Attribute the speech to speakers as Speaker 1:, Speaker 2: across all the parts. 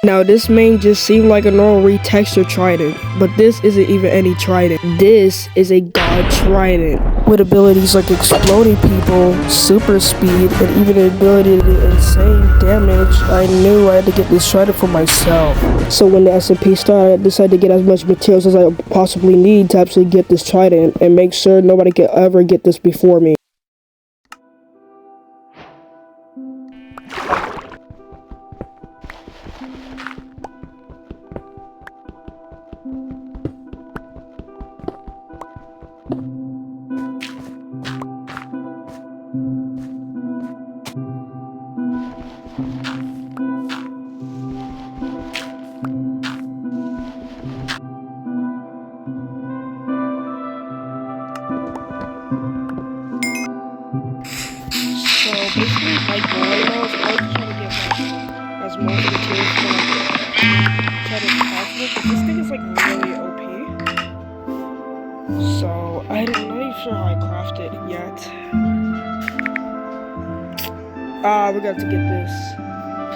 Speaker 1: Now this main just seemed like a normal retextured trident, but this isn't even any trident. This is a God Trident with abilities like exploding people, super speed, and even the ability to do insane damage. I knew I had to get this trident for myself. So when the SMP started, I decided to get as much materials as I possibly need to actually get this trident and make sure nobody can ever get this before me. So basically my goal right now is always trying to get like as much materials for like trident as possible, because this thing is like really OP. So I'm not even sure how I craft it yet. We got to get this.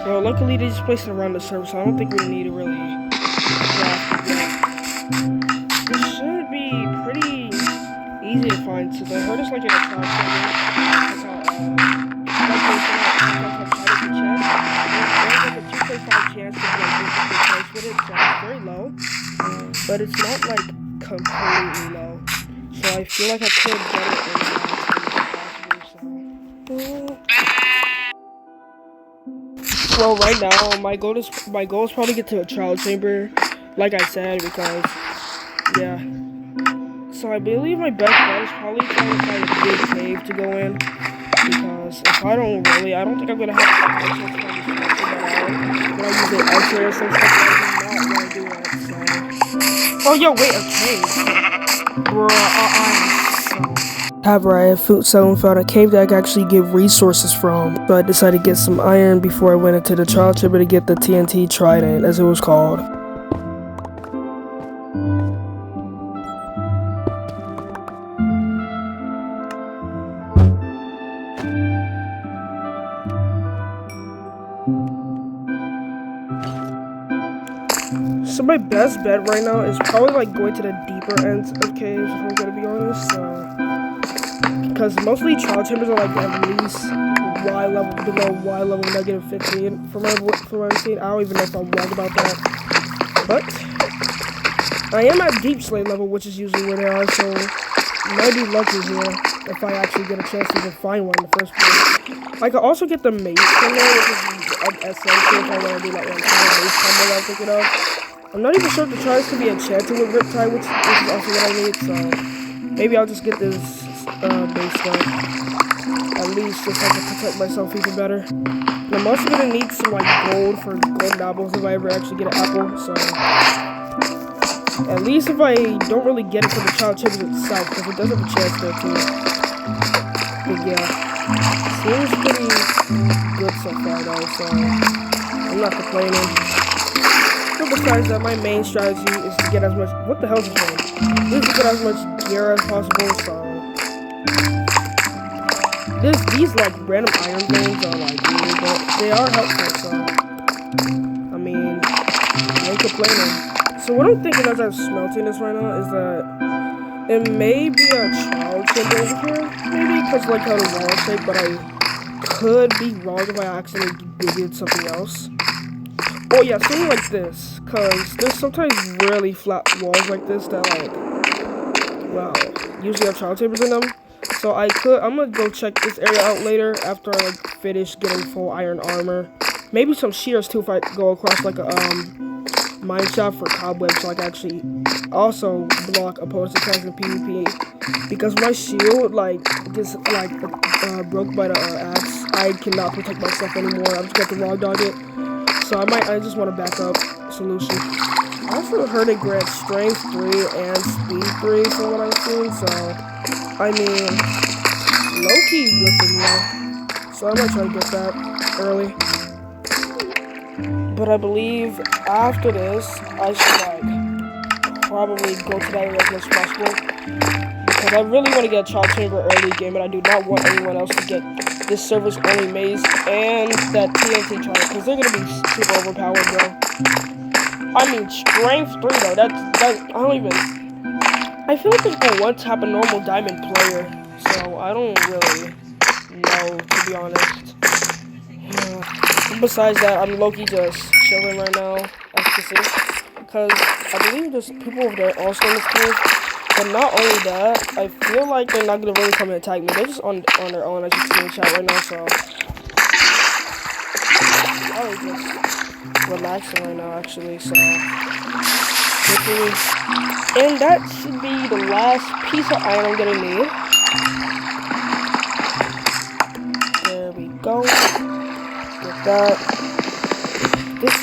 Speaker 1: Well, luckily they just placed it around the server, so I don't think we need to really craft it yet. This should be pretty easy to find, since I heard it's like in a cloud server. That's how there's like a 2.5 chance to like with it, so it's very low, but it's not like completely low. So I feel like I could get it in possible. Well, right now my goal is probably get to a trial chamber, like I said, because yeah. So I believe my best bet is probably trying to find a big cave to go in, because if I don't think I'm gonna have a chance to find this but I'll use the X-ray or some stuff, but I do not want to do that, so. Oh, yo, wait, a cave. Bruh, However, I found a cave that I could actually get resources from, so I decided to get some iron before I went into the trial chamber to get the TNT Trident, as it was called. So my best bet right now is probably like going to the deeper ends of caves, if I'm gonna be honest. Because mostly trial chambers are like at least Y level, below Y level negative 15 from what I've seen. I don't even know if I'm wrong about that, but I am at deep slate level, which is usually where they are. So might be lucky here if I actually get a chance to even find one in the first place. I could also get the mace from there, which is essential if I want to do like one kind of mace combo that I'm thinking of. I'm not even sure if the tridents can be enchanted with Riptide, which is also what I need, so maybe I'll just get this base stuff. At least just so I can protect myself even better. And I'm also gonna need some like gold for golden apples if I ever actually get an apple, so at least if I don't really get it for the child chips itself, because it does have a chance there too. But yeah, seems pretty good so far though, so I'm not complaining. But besides that, my main strategy is to get as much. What the hell is this one? Is to get as much gear as possible. So these like random iron veins are like really, but they are helpful. So I mean, no complaining. So what I'm thinking as I'm smelting this right now is that it may be a child chamber over here, maybe because like how the wall is shaped, but I could be wrong if I accidentally did something else. Oh yeah, something like this, because there's sometimes really flat walls like this that like, well, usually have child chambers in them. So I'm gonna go check this area out later after I like finish getting full iron armor. Maybe some shears too if I go across like a mine shaft for cobwebs, so I can actually also block opponents' attacks in PvP. Because my shield like gets like broke by the axe, I cannot protect myself anymore. I'm just got to raw dodge it. So I just want a backup solution. I also heard it grants strength 3 and speed 3 from what I've seen, so I mean, low-key good for me. So I might try to get that early. But I believe after this, I should like probably go to that area as much as possible. because I really want to get a child chamber early game, and I do not want anyone else to get this server's only maze and that TNT Trident, because they're gonna be super overpowered, bro. I mean, strength 3 though. I feel like there's no one tap a normal diamond player, so I don't really know, to be honest. Besides that, I'm low-key just chilling right now, as you can see, because I believe there's people over there also in this cave. But not only that, I feel like they're not gonna really come and attack me. They're just on their own, as you can see in chat right now. So I'm just relaxing right now, actually. So and that should be the last piece of iron I'm gonna need. There we go. With that, this.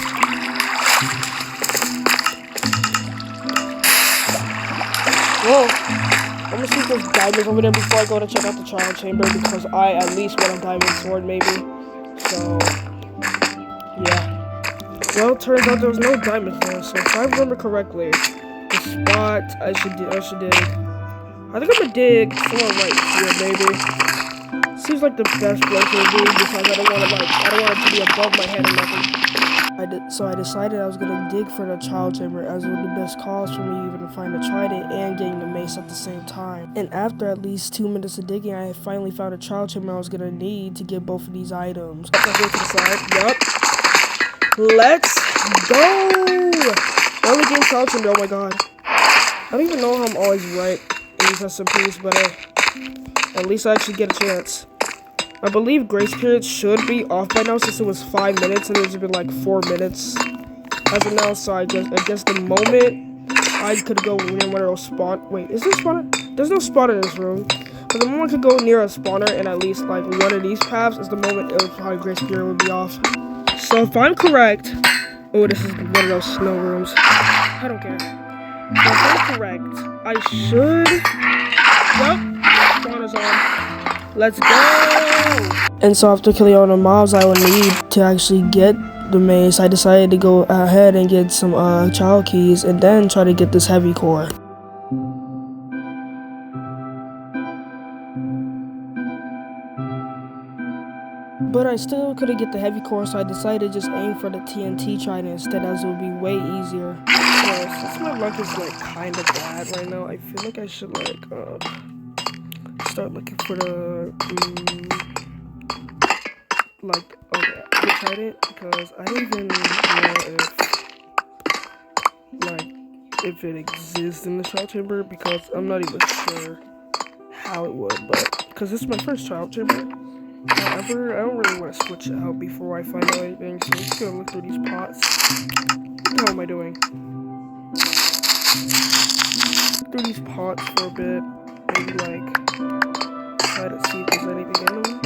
Speaker 1: Well, I'm gonna see if there's diamonds over there before I go to check out the trial chamber, because I at least want a diamond sword, maybe. So, yeah. Well, it turns out there was no diamonds there. So if I remember correctly, the spot I should dig. I think I'm gonna dig somewhere right here, maybe. Seems like the best place to be, because I don't want it to be above my head or nothing. So I decided I was going to dig for the child chamber, as it was the best cause for me even to find the trident and getting the mace at the same time. And after at least 2 minutes of digging, I finally found a child chamber I was going to need to get both of these items. Up here to the side. Yup. Let's go! Only game child chamber, oh my god. I don't even know how I'm always right in these SMPs, but at least I actually get a chance. I believe grace period should be off by now, since it was 5 minutes and it's been like 4 minutes as of now. So I guess the moment I could go near one of those spawn. Wait, is there a spawner? There's no spawner in this room. But the moment I could go near a spawner and at least like one of these paths is the moment it would probably grace period would be off. So if I'm correct, oh, this is one of those snow rooms. I don't care. So if I'm correct, I should. Yup, spawner's on. Let's go! And so after killing all the mobs I would need to actually get the mace, I decided to go ahead and get some child keys and then try to get this heavy core. But I still couldn't get the heavy core, so I decided to just aim for the TNT Trident instead, as it would be way easier. So since my luck is like kind of bad right now, I feel like I should like start looking for the the trident, because I don't even know if it exists in the child chamber, because I'm not even sure how it would, but because this is my first child chamber. However, I don't really want to switch it out before I find out anything, so I'm just gonna look through these pots. What the hell am I doing? Look through these pots for a bit, maybe like try to see if there's anything in them.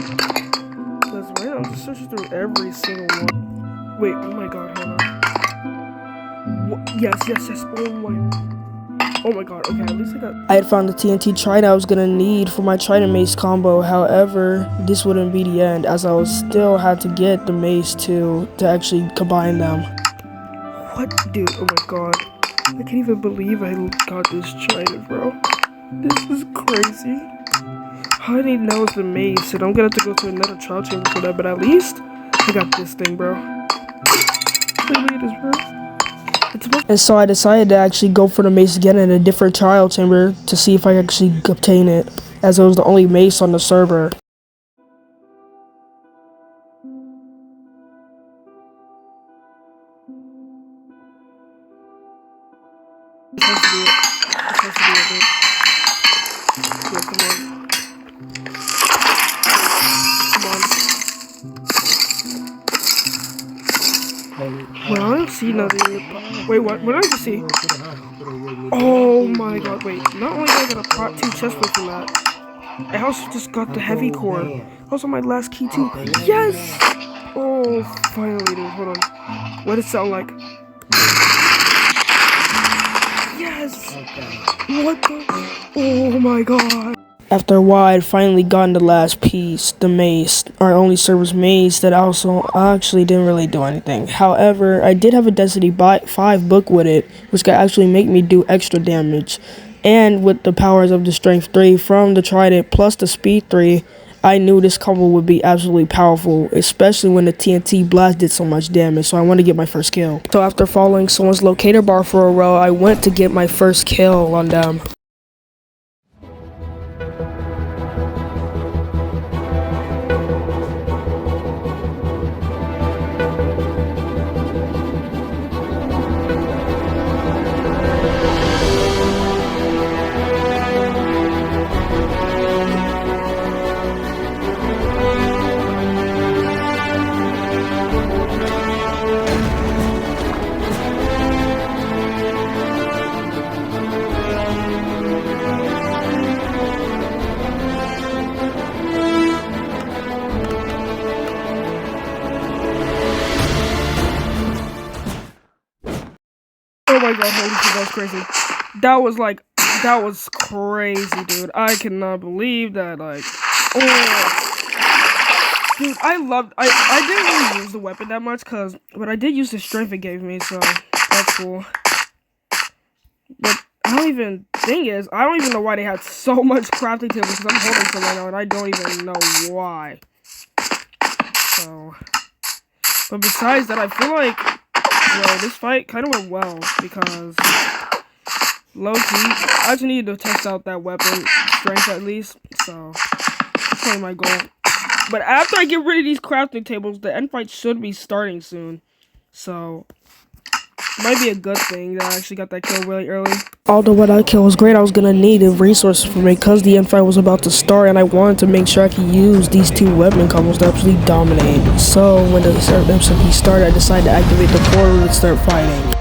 Speaker 1: Because right now I'm just searching through every single one. Wait, oh my god, hold on. What? Yes, oh my god, okay, at least I had found the TNT Trident I was gonna need for my Trident mace combo. However, this wouldn't be the end, as I was still had to get the mace to actually combine them. What? Dude, oh my god. I can't even believe I got this Trident, bro. This is crazy. All I need now is the mace, and I'm gonna have to go to another child chamber for that, but at least I got this thing, bro. Look at this, bro. And so I decided to actually go for the mace again in a different child chamber to see if I actually obtain it, as it was the only mace on the server. Well, I don't see nothing. Wait, what? What did I just see? Oh my god, wait. Not only did I get a pot 2 chest plate from that, I also just got the heavy core. Also my last key too. Yes! Oh, finally, dude. Hold on. What does it sound like? Yes! What the? Oh my god. After a while, I had finally gotten the last piece, the mace, our only server's mace, that also actually didn't really do anything. However, I did have a Density 5 book with it, which could actually make me do extra damage. And with the powers of the Strength 3 from the Trident plus the Speed 3, I knew this combo would be absolutely powerful, especially when the TNT blast did so much damage, so I wanted to get my first kill. So after following someone's locator bar for a row, I went to get my first kill on them. Oh my god, holy shit, that was crazy. That was crazy, dude. I cannot believe that, like, oh. Dude, I didn't really use the weapon that much, but I did use the strength it gave me, so that's cool. But I don't even know why they had so much crafting tables, because I'm holding some right now, and I don't even know why. So, but besides that, I feel like, this fight kind of went well, because low-key, I just needed to test out that weapon strength at least, so that's probably my goal. But after I get rid of these crafting tables, the end fight should be starting soon, so it might be a good thing that I actually got that kill really early. Although what that kill was great, I was gonna need a resource for me because the end fight was about to start, and I wanted to make sure I could use these two weapon combos to actually dominate. So when the SMP started, I decided to activate the portal and start fighting.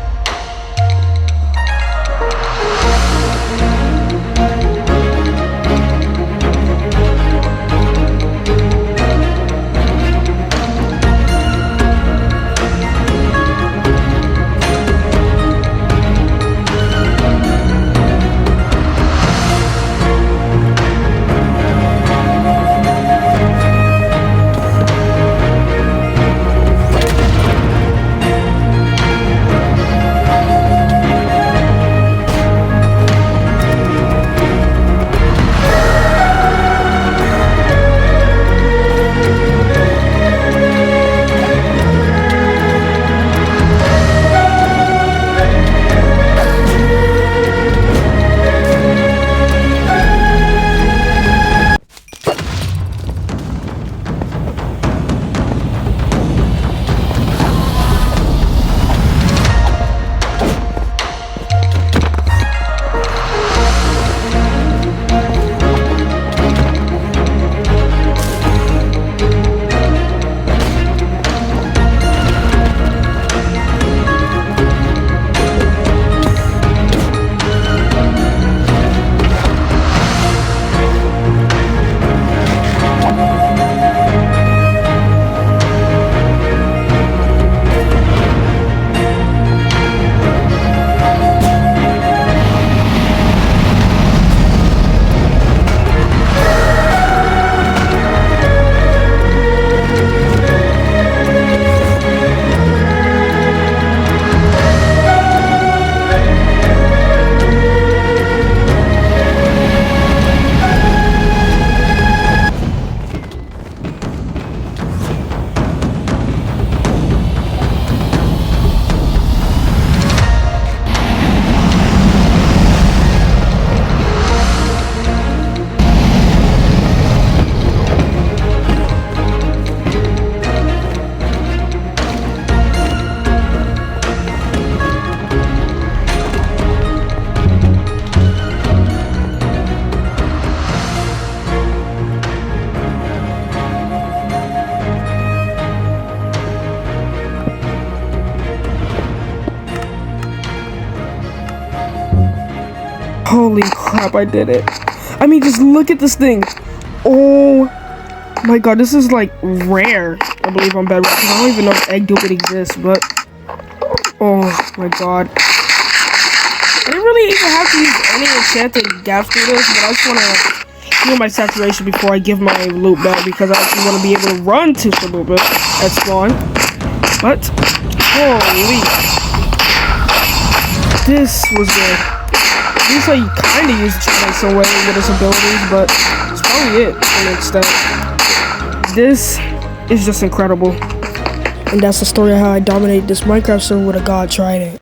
Speaker 1: Holy crap, I did it. I mean, just look at this thing. Oh my god, this is like rare, I believe, on Bedrock. I don't even know if egg duplicate exists, but oh my god. I didn't really even have to use any enchanted gaps for this, but I just want to do my saturation before I give my loot back, because I actually want to be able to run to some loot at spawn. But holy, this was good. Seems like he kind of used the Trident some way with his abilities, but it's probably it to an extent. This is just incredible. And that's the story of how I dominated this Minecraft server with a God Trident.